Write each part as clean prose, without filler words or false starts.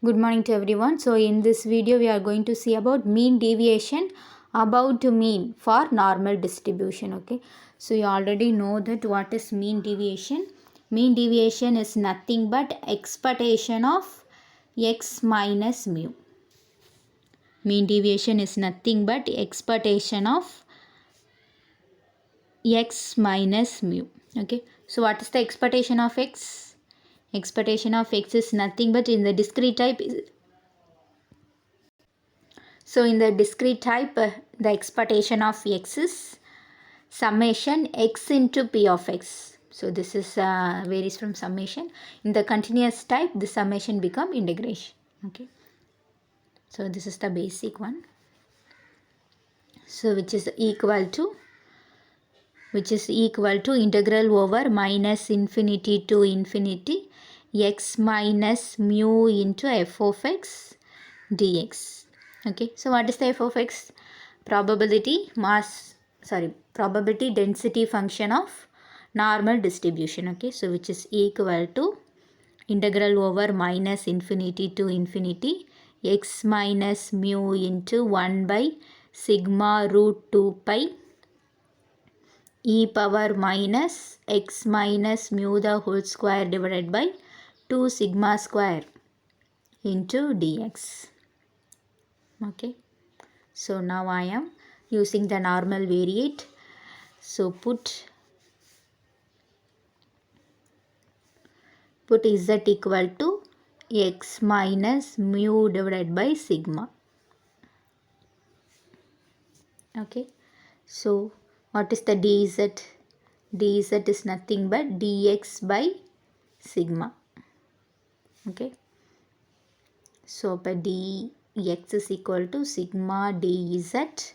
Good morning to everyone. So in this video we are going to see about mean deviation about mean for normal distribution. Okay, so you already know that what is mean deviation. Mean deviation is nothing but expectation of x minus mu. Mean deviation is nothing but expectation of x minus mu. Okay, so what is the expectation of x? Expectation of x is nothing but in the discrete type. So in the discrete type, the expectation of x is summation x into p of x. So this is varies from summation. In the continuous type, the summation become integration. Okay. So this is the basic one. So which is equal to integral over minus infinity to infinity x minus mu into f of x dx. Okay, so what is the f of x? Probability density function of normal distribution. Okay, so which is equal to integral over minus infinity to infinity x minus mu into 1 by sigma root 2 pi e power minus x minus mu the whole square divided by 2 sigma square into dx. Okay, so now I am using the normal variate. So put z equal to x minus mu divided by sigma. Okay, so what is the dz? Dz is nothing but dx by sigma. Okay, so by dx is equal to sigma dz.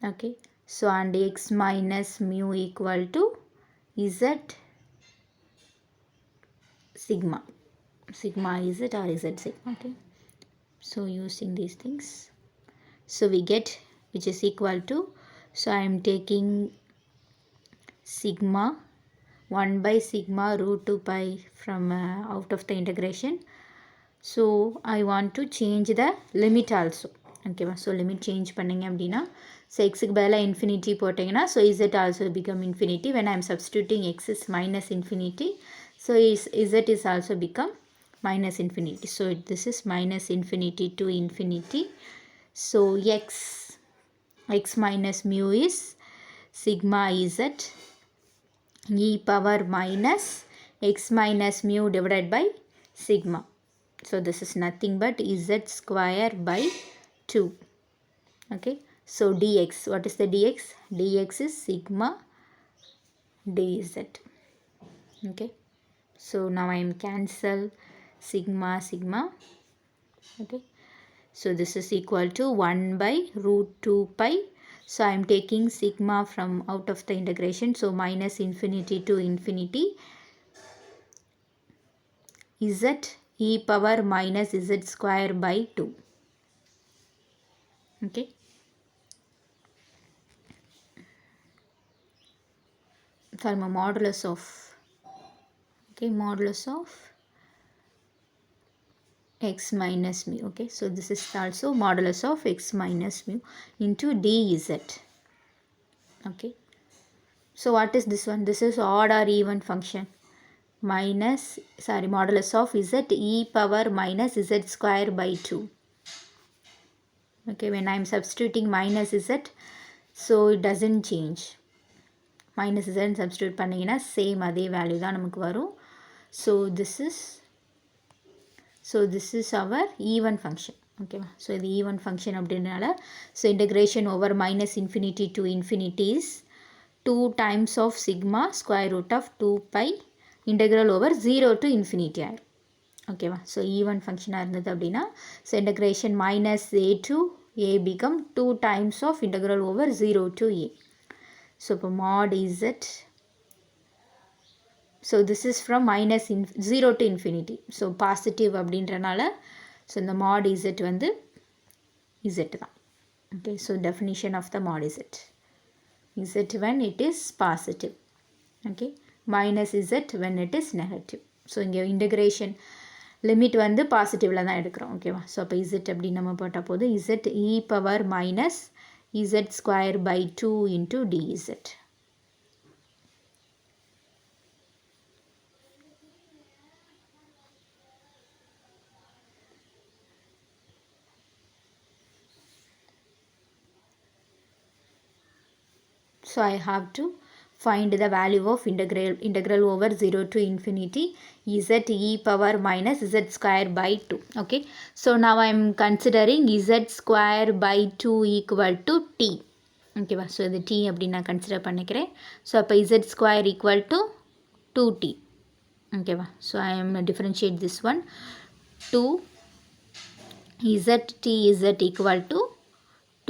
Okay, so and x minus mu equal to z sigma. Sigma is it or is it sigma? Okay, so using these things, so we get which is equal to, so I am taking sigma 1 by sigma root 2 pi from out of the integration. So I want to change the limit also. Okay, so limit change பண்ணீங்க அப்படின்னா, so x க்கு பதிலா infinity போட்டிங்கன்னா, so z also become infinity. When I am substituting x is minus infinity, so z is also become minus infinity. So this is minus infinity to infinity. So x minus mu is sigma z e power minus x minus mu divided by sigma. So this is nothing but z square by 2. Okay, so dx, what is the dx? Dx is sigma dz. Okay, so now I am cancel sigma. Okay, so this is equal to 1 by root 2 pi. So I am taking sigma from out of the integration, so minus infinity to infinity z e power minus z square by 2. Okay, from a modulus of, okay, modulus of x minus mu. Okay, so this is also modulus of x minus mu into dz. Okay, so what is this one? This is odd or even function. Modulus of z e power minus z square by 2. Okay, when I am substituting minus z, so it doesn't change. Minus z substitute பண்ணிங்கன்னா same அதே value தான் நமக்கு வரும். So this is our even function. Okay, so the even function அப்படினால, so integration over minus infinity to infinity is 2 times of sigma square root of 2 pi integral over 0 to infinity. Okay, so even function இருந்தது அப்படின்னா, so integration minus a to a become 2 times of integral over 0 to a. So mod z, so this is from minus 0 to infinity, so positive அப்படின்றனால, so the mod z வந்து z தான். Okay, so definition of the mod z when it is positive. Okay, minus z when it is negative. So இங்கே integration limit வந்து பாசிட்டிவில் தான் எடுக்கிறோம் ஓகேவா. So அப்போ Z அப்படி நம்ம போட்டால் போதும் Z E power minus Z square by 2 into DZ. So I have to find the value of integral over 0 to infinity z e power minus z square by 2. Okay, so now I am considering z square by 2 equal to t. Okay, so the t அப்படி நான் consider பண்ணிக்கிறேன். So அப்போ z square equal to 2t. Okay, so I am differentiate this one. 2 z t z equal to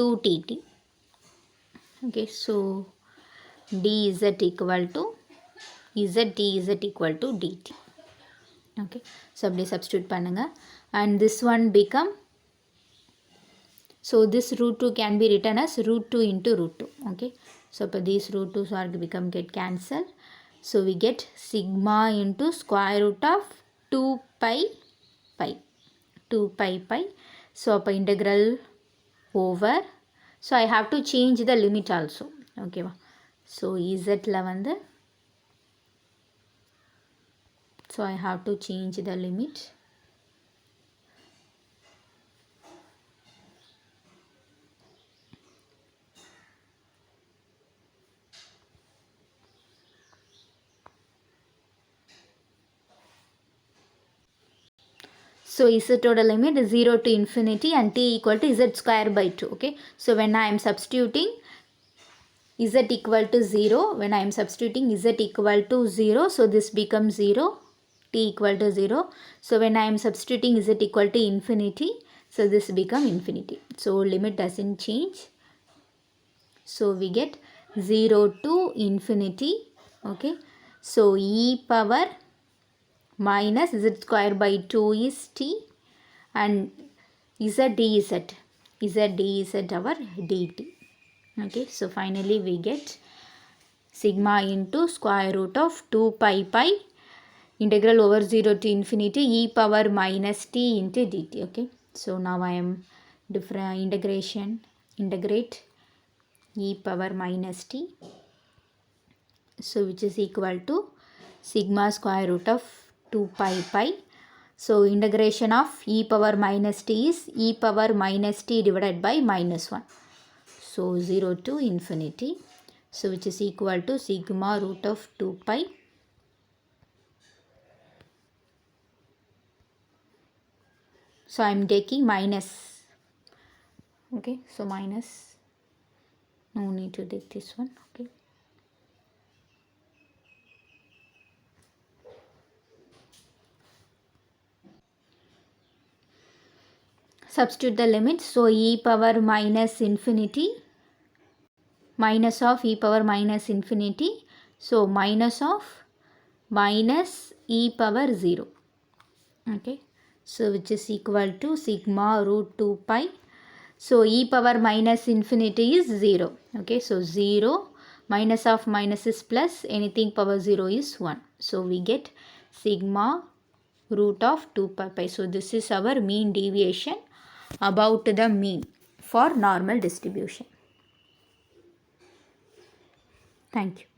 2tt. Okay, so dz equal to z dz equal to dt. Okay, so அப்படி substitute பண்ணுங்க and this one become, so this root 2 can be written as root 2 into root 2. Okay, so அப்போ these root 2s are become get cancel, so we get sigma into square root of 2 pi pi 2 pi pi. So அப்போ integral over, so I have to change the limit also. Okay, so zல வந்து, so I have to change the limit. So z total limit is 0 to infinity and t equal to z square by 2. Okay, so when I am substituting z equal to 0, when I am substituting z equal to 0, so this becomes 0, t equal to 0. So when I am substituting z equal to infinity, so this become infinity. So limit doesn't change. So we get 0 to infinity. Okay, so e power minus z square by 2 is t and z dz our dt. Okay, so finally we get sigma into square root of 2 pi pi integral over 0 to infinity e power minus t into dt. Okay, so now I am integrate e power minus t, so which is equal to sigma square root of 2 pi pi. So integration of e power minus t is e power minus t divided by minus 1. So 0 to infinity. So which is equal to sigma root of 2 pi. So I am taking minus. Okay, so minus. No need to take this one. Okay. Substitute the limits. So e power minus infinity, minus of e power minus infinity, so minus of minus e power 0. Okay, so which is equal to sigma root 2 pi. So e power minus infinity is 0. Okay, so 0 minus of minus is plus, anything power 0 is 1. So we get sigma root of 2 pi pi. So this is our mean deviation about the mean for normal distribution. Thank you.